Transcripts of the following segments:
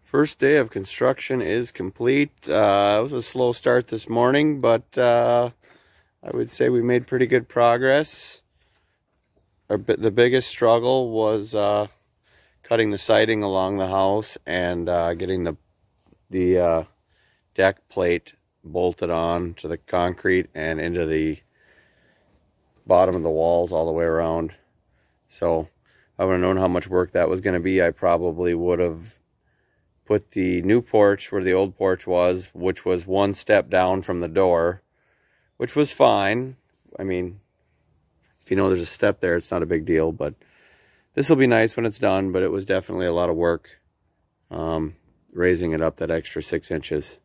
First day of construction is complete. It was a slow start this morning, but I would say we made pretty good progress. The biggest struggle was cutting the siding along the house and getting the deck plate bolted on to the concrete and into the bottom of the walls all the way around. So if I would have known how much work that was going to be, I probably would have put the new porch where the old porch was, which was one step down from the door, which was fine. I mean, if you know there's a step there, it's not a big deal, but this will be nice when it's done, but it was definitely a lot of work raising it up that extra 6 inches.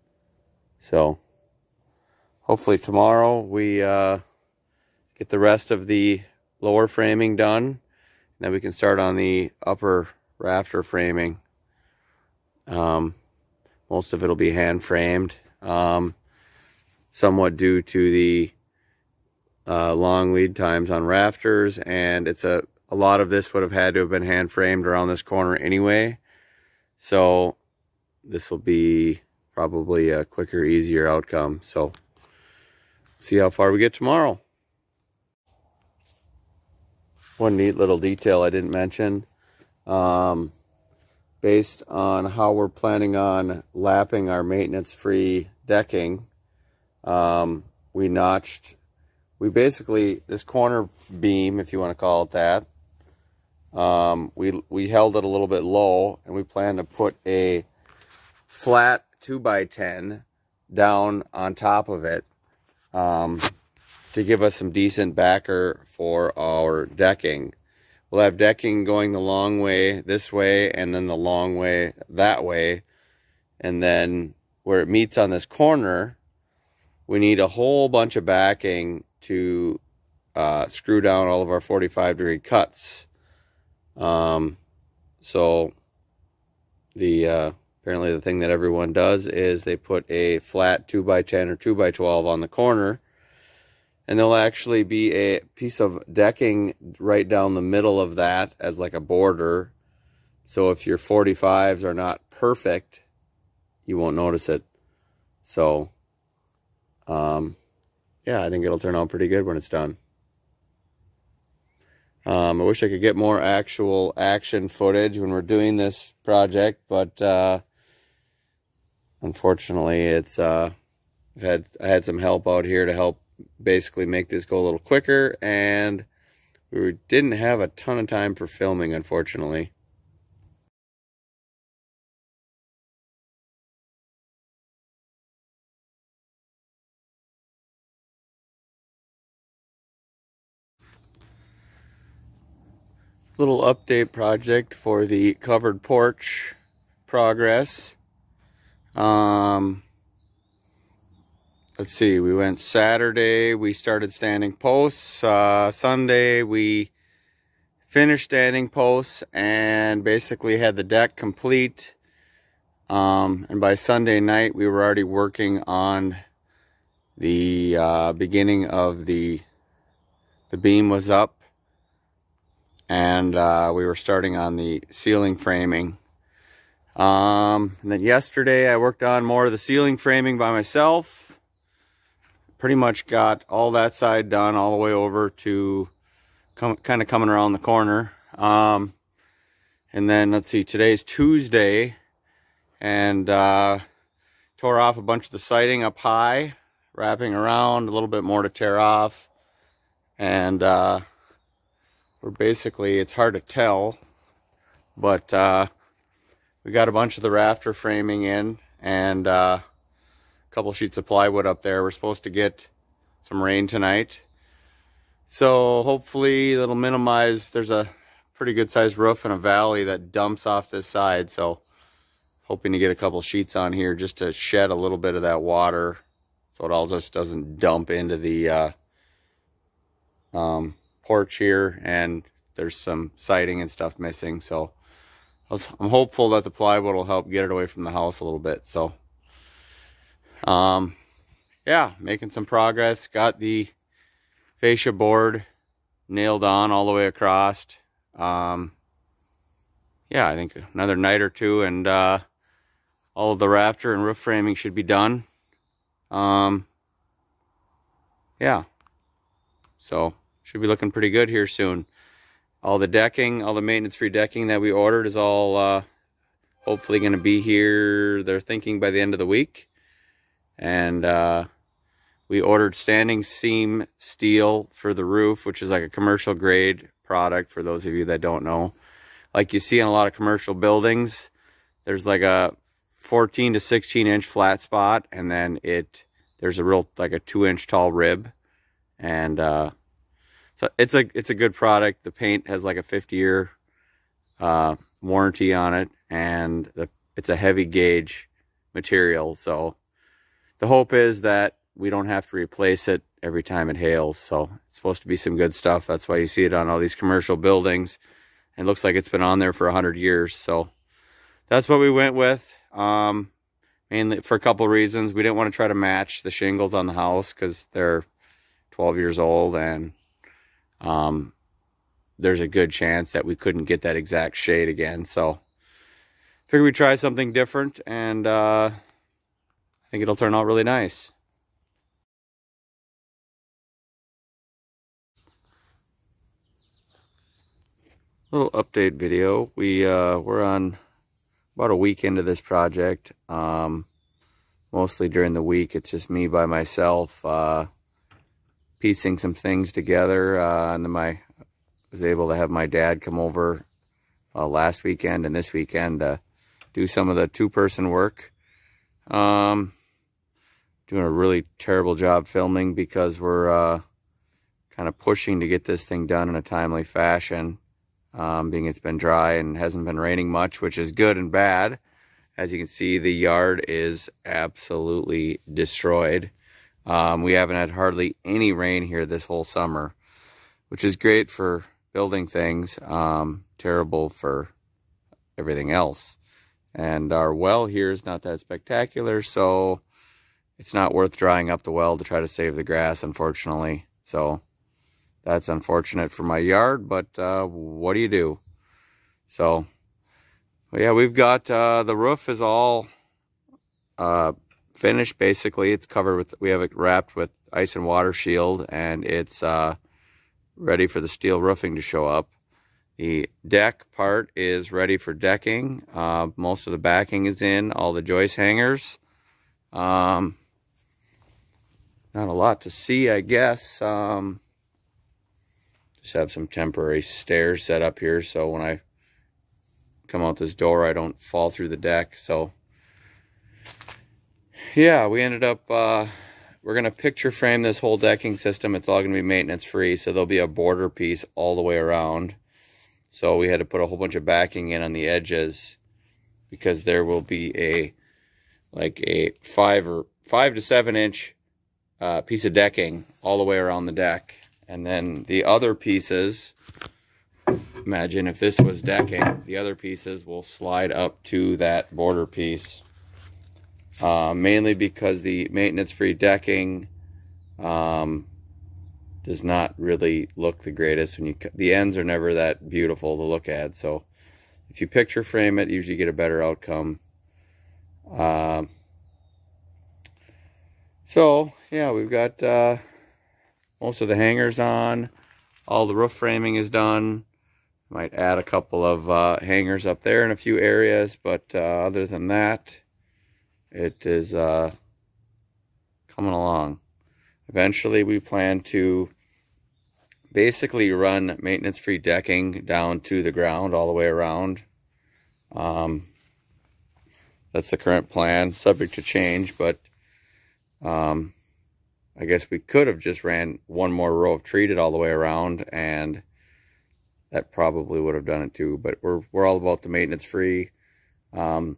So hopefully tomorrow we get the rest of the lower framing done, and then we can start on the upper rafter framing. Most of it will be hand framed, somewhat due to the long lead times on rafters, and it's a lot of this would have had to have been hand framed around this corner anyway, so this will be probably a quicker, easier outcome. So see how far we get tomorrow. One neat little detail I didn't mention, based on how we're planning on lapping our maintenance-free decking, we basically, this corner beam, if you want to call it that, we held it a little bit low, and we plan to put a flat 2x10 down on top of it to give us some decent backer for our decking. We'll have decking going the long way this way, and then the long way that way. And then where it meets on this corner, we need a whole bunch of backing to screw down all of our 45-degree cuts. So apparently the thing that everyone does is they put a flat 2x10 or 2x12 on the corner, and there'll actually be a piece of decking right down the middle of that as like a border. So if your 45s are not perfect, you won't notice it. So, yeah, I think it'll turn out pretty good when it's done. I wish I could get more actual action footage when we're doing this project, but unfortunately, it's I had some help out here to help basically make this go a little quicker, and we didn't have a ton of time for filming, unfortunately. Little update project for the covered porch progress. Let's see, we went Saturday, we started standing posts. Sunday, we finished standing posts and basically had the deck complete. And by Sunday night, we were already working on the beginning of the beam was up. And we were starting on the ceiling framing. And then yesterday, I worked on more of the ceiling framing by myself. Pretty much got all that side done all the way over to kind of coming around the corner. And then let's see, today's Tuesday, and tore off a bunch of the siding up high, wrapping around, a little bit more to tear off. And we're basically, it's hard to tell, but we got a bunch of the rafter framing in, and couple sheets of plywood up there. We're supposed to get some rain tonight, so hopefully that'll minimize. There's a pretty good sized roof and a valley that dumps off this side, so hoping to get a couple sheets on here just to shed a little bit of that water so it all just doesn't dump into the porch here, and there's some siding and stuff missing. So I'm hopeful that the plywood will help get it away from the house a little bit. So yeah, making some progress. Got the fascia board nailed on all the way across. Yeah, I think another night or two, and all of the rafter and roof framing should be done. Yeah, so should be looking pretty good here soon. All the decking, all the maintenance-free decking that we ordered is all hopefully going to be here, they're thinking, by the end of the week. And we ordered standing seam steel for the roof, which is like a commercial grade product, for those of you that don't know. Like you see in a lot of commercial buildings, there's like a 14 to 16 inch flat spot, and then there's a real, like a 2-inch tall rib. And so it's a good product. The paint has like a 50-year warranty on it, and it's a heavy gauge material. So the hope is that we don't have to replace it every time it hails. So it's supposed to be some good stuff. That's why you see it on all these commercial buildings. It looks like it's been on there for 100 years. So that's what we went with. Mainly for a couple of reasons. We didn't want to try to match the shingles on the house because they're 12 years old, and there's a good chance that we couldn't get that exact shade again. So figured we'd try something different, and I think it'll turn out really nice. Little update video. We're on about a week into this project. Mostly during the week, it's just me by myself piecing some things together, and then I was able to have my dad come over last weekend and this weekend to do some of the two-person work. Doing a really terrible job filming because we're kind of pushing to get this thing done in a timely fashion, being it's been dry and hasn't been raining much, which is good and bad. As you can see, the yard is absolutely destroyed. We haven't had hardly any rain here this whole summer, which is great for building things, terrible for everything else. And our well here is not that spectacular, so it's not worth drying up the well to try to save the grass, unfortunately. So that's unfortunate for my yard, but what do you do? So yeah, we've got the roof is all finished. Basically, it's covered with, we have it wrapped with ice and water shield, and it's ready for the steel roofing to show up. The deck part is ready for decking. Most of the backing is in, all the joist hangers. Not a lot to see, I guess. Just have some temporary stairs set up here, so when I come out this door, I don't fall through the deck. So yeah, we ended up, we're going to picture frame this whole decking system. It's all going to be maintenance free, so there'll be a border piece all the way around. So we had to put a whole bunch of backing in on the edges, because there will be a 5 to 7 inch piece of decking all the way around the deck. And then the other pieces, imagine if this was decking, the other pieces will slide up to that border piece. Mainly because the maintenance-free decking does not really look the greatest. The ends are never that beautiful to look at. So if you picture frame it, you usually get a better outcome. So yeah, we've got most of the hangers on. All the roof framing is done. Might add a couple of hangers up there in a few areas, but other than that, it is coming along. Eventually, we plan to basically run maintenance-free decking down to the ground all the way around. That's the current plan, subject to change, but I guess we could have just ran one more row of treated all the way around, and that probably would have done it too. But we're all about the maintenance-free. We're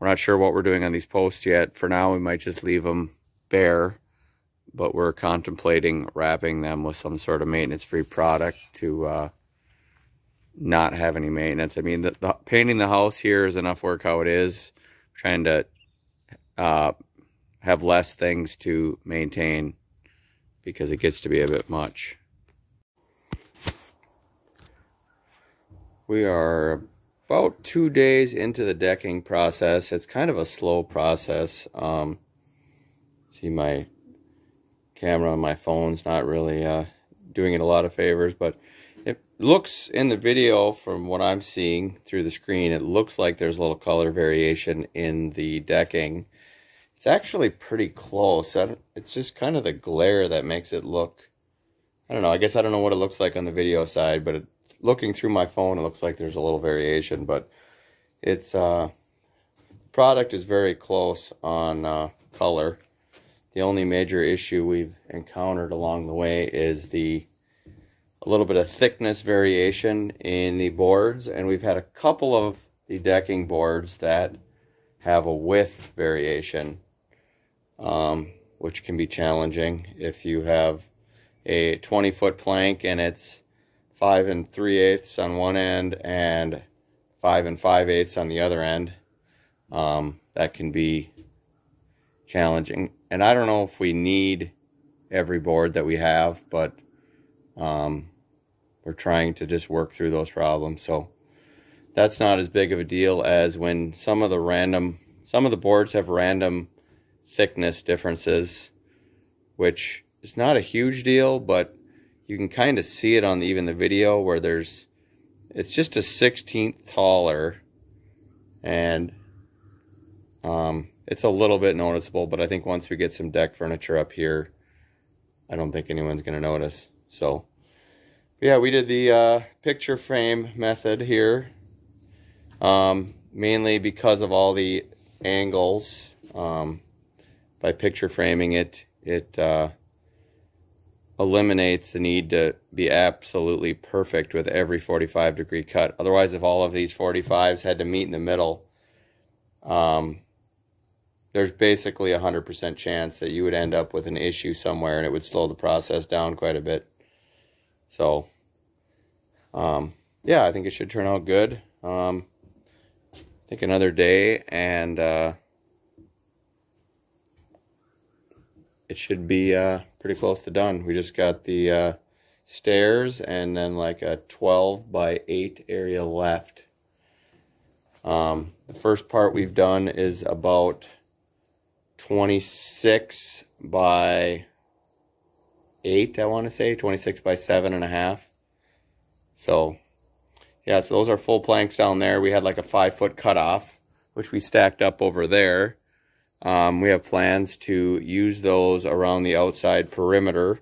not sure what we're doing on these posts yet. For now, we might just leave them bare, but we're contemplating wrapping them with some sort of maintenance-free product to not have any maintenance. I mean, the painting the house here is enough work how it is. Trying to have less things to maintain because it gets to be a bit much. We are about 2 days into the decking process. It's kind of a slow process. See, my camera on my phone's not really doing it a lot of favors, but it looks in the video, from what I'm seeing through the screen, it looks like there's a little color variation in the decking. It's actually pretty close. It's just kind of the glare that makes it look, I don't know, I guess I don't know what it looks like on the video side, but looking through my phone, it looks like there's a little variation, but it's product is very close on color. The only major issue we've encountered along the way is a little bit of thickness variation in the boards, and we've had a couple of the decking boards that have a width variation, which can be challenging if you have a 20-foot plank and it's 5 3/8 on one end and 5 5/8 on the other end. That can be challenging, and I don't know if we need every board that we have, but we're trying to just work through those problems. So that's not as big of a deal as when some of the boards have random thickness differences, which is not a huge deal, but you can kind of see it on even the video where it's just a 1/16 taller, and it's a little bit noticeable, but I think once we get some deck furniture up here, I don't think anyone's going to notice. So yeah, we did the picture frame method here, mainly because of all the angles. By picture framing it, eliminates the need to be absolutely perfect with every 45-degree cut. Otherwise, if all of these 45s had to meet in the middle, there's basically a 100% chance that you would end up with an issue somewhere, and it would slow the process down quite a bit. So yeah, I think it should turn out good. I think another day, and it should be pretty close to done. We just got the stairs and then like a 12 by 8 area left. The first part we've done is about 26 by 8, I want to say, 26 by 7.5. So yeah, so those are full planks down there. We had like a 5-foot cutoff, which we stacked up over there. We have plans to use those around the outside perimeter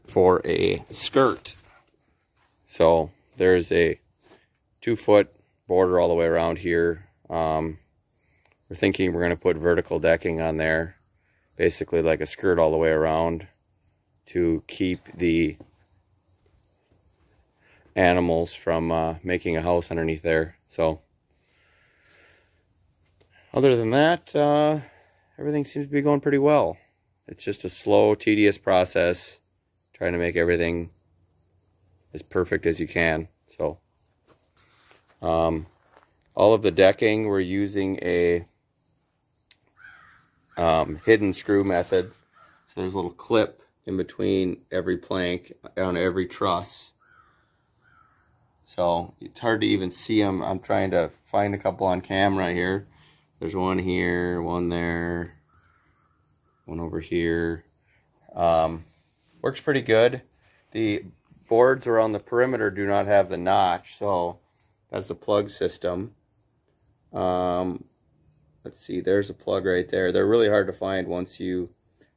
for a skirt. So there's a 2-foot border all the way around here. We're thinking we're going to put vertical decking on there, basically like a skirt all the way around, to keep the animals from making a house underneath there. So other than that, everything seems to be going pretty well. It's just a slow, tedious process, trying to make everything as perfect as you can. So all of the decking, we're using a hidden screw method. So there's a little clip in between every plank on every truss. So it's hard to even see them. I'm trying to find a couple on camera here. There's one here, one there, one over here. Works pretty good. The boards around the perimeter do not have the notch, so that's a plug system. Let's see, there's a plug right there. They're really hard to find once you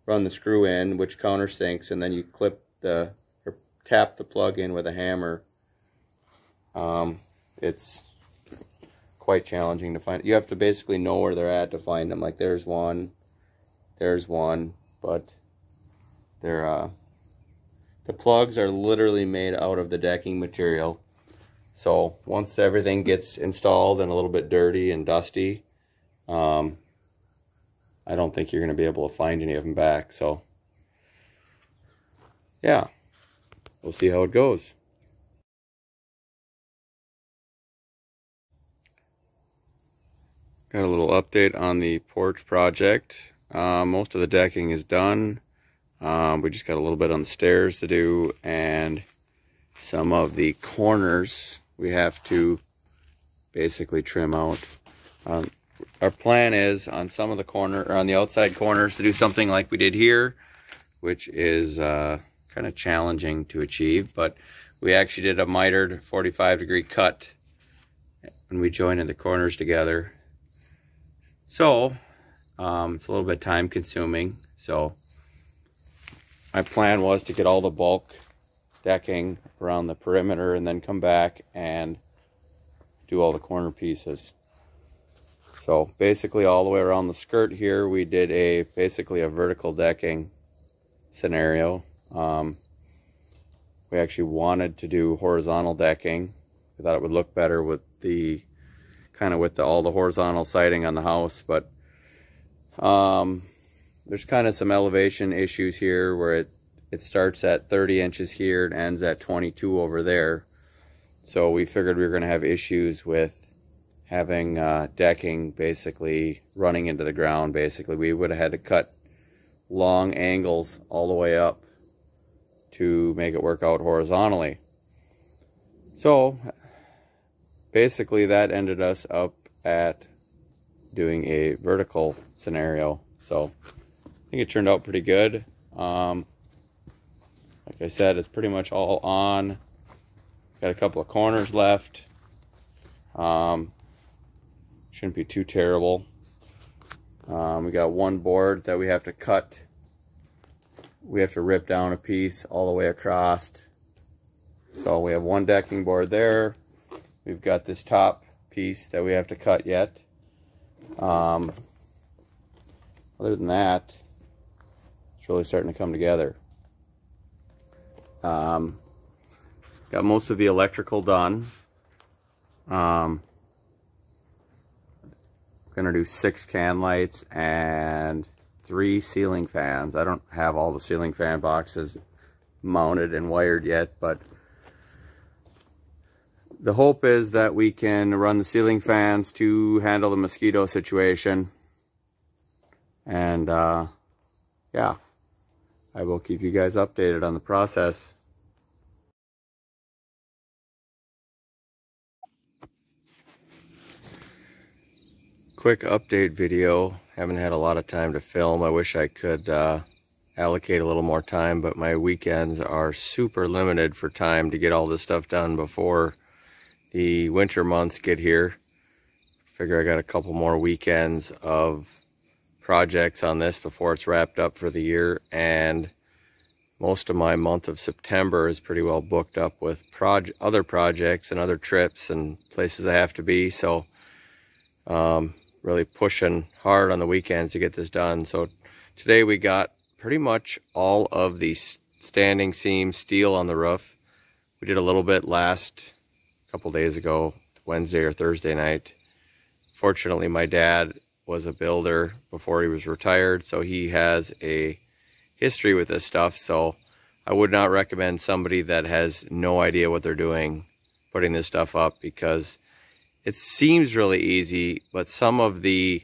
run the screw in, which countersinks, and then you clip or tap the plug in with a hammer. It's quite challenging to find. You have to basically know where they're at to find them. Like there's one, but they're the plugs are literally made out of the decking material. So once everything gets installed and a little bit dirty and dusty, I don't think you're going to be able to find any of them back. So yeah, we'll see how it goes. Got a little update on the porch project. Most of the decking is done. We just got a little bit on the stairs to do, and some of the corners we have to basically trim out. Our plan is on some of the corner, or on the outside corners, to do something like we did here, which is kind of challenging to achieve, but we actually did a mitered 45-degree cut when we joined the corners together. So it's a little bit time consuming. So my plan was to get all the bulk decking around the perimeter and then come back and do all the corner pieces. So basically all the way around the skirt here, we did basically a vertical decking scenario. We actually wanted to do horizontal decking. We thought it would look better with all the horizontal siding on the house, but there's kind of some elevation issues here where it starts at 30 inches here and ends at 22 over there. So we figured we were going to have issues with having decking basically running into the ground. Basically, we would have had to cut long angles all the way up to make it work out horizontally. So basically that ended us up at doing a vertical scenario. So I think it turned out pretty good. Like I said, it's pretty much all on. Got a couple of corners left. Shouldn't be too terrible. We got one board that we have to cut. We have to rip down a piece all the way across. So we have one decking board there. We've got this top piece that we have to cut yet. Other than that, it's really starting to come together. Got most of the electrical done. Gonna do 6 can lights and 3 ceiling fans. I don't have all the ceiling fan boxes mounted and wired yet, but the hope is that we can run the ceiling fans to handle the mosquito situation. And yeah, I will keep you guys updated on the process. Quick update video. Haven't had a lot of time to film. I wish I could allocate a little more time, but my weekends are super limited for time to get all this stuff done before the winter months get here. Figure I got a couple more weekends of projects on this before it's wrapped up for the year, and most of my month of September is pretty well booked up with other projects and other trips and places I have to be. So really pushing hard on the weekends to get this done. So today we got pretty much all of the standing seam steel on the roof. We did a little bit last couple days ago, Wednesday or Thursday night. Fortunately, my dad was a builder before he was retired, so he has a history with this stuff. So I would not recommend somebody that has no idea what they're doing putting this stuff up, because it seems really easy, but some of the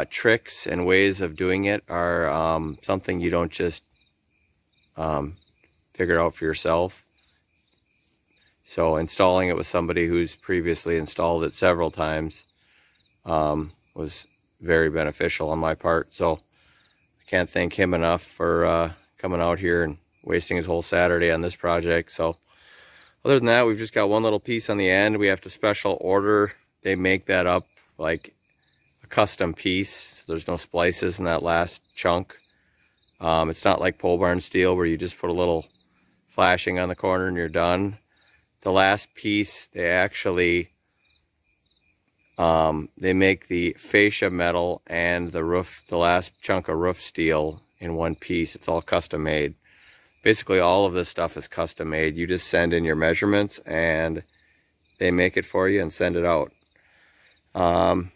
tricks and ways of doing it are something you don't just figure out for yourself. So installing it with somebody who's previously installed it several times was very beneficial on my part. So I can't thank him enough for coming out here and wasting his whole Saturday on this project. So other than that, we've just got one little piece on the end. We have to special order. They make that up like a custom piece. So there's no splices in that last chunk. It's not like pole barn steel where you just put a little flashing on the corner and you're done. The last piece, they actually they make the fascia metal and the roof, the last chunk of roof steel in one piece. It's all custom made. Basically all of this stuff is custom made. You just send in your measurements and they make it for you and send it out. Not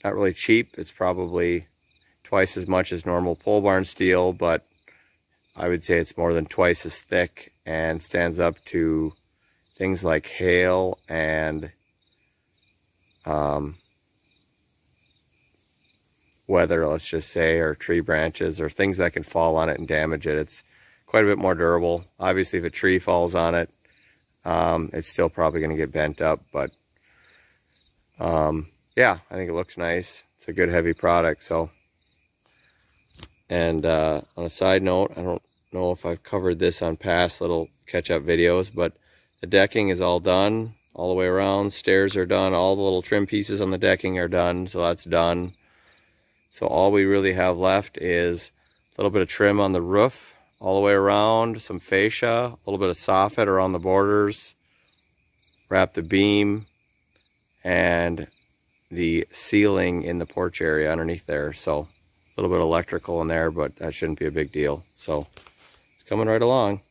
really cheap. It's probably twice as much as normal pole barn steel, but I would say it's more than twice as thick and stands up to things like hail and weather, let's just say, or tree branches or things that can fall on it and damage it. It's quite a bit more durable. Obviously, if a tree falls on it, it's still probably going to get bent up, but Yeah, I think it looks nice. It's a good heavy product. So, and on a side note, I don't know if I've covered this on past little catch-up videos, but the decking is all done all the way around. Stairs are done. All the little trim pieces on the decking are done, so that's done. So all we really have left is a little bit of trim on the roof all the way around, some fascia, a little bit of soffit around the borders, wrap the beam, and the ceiling in the porch area underneath there. So a little bit of electrical in there, but that shouldn't be a big deal. So it's coming right along.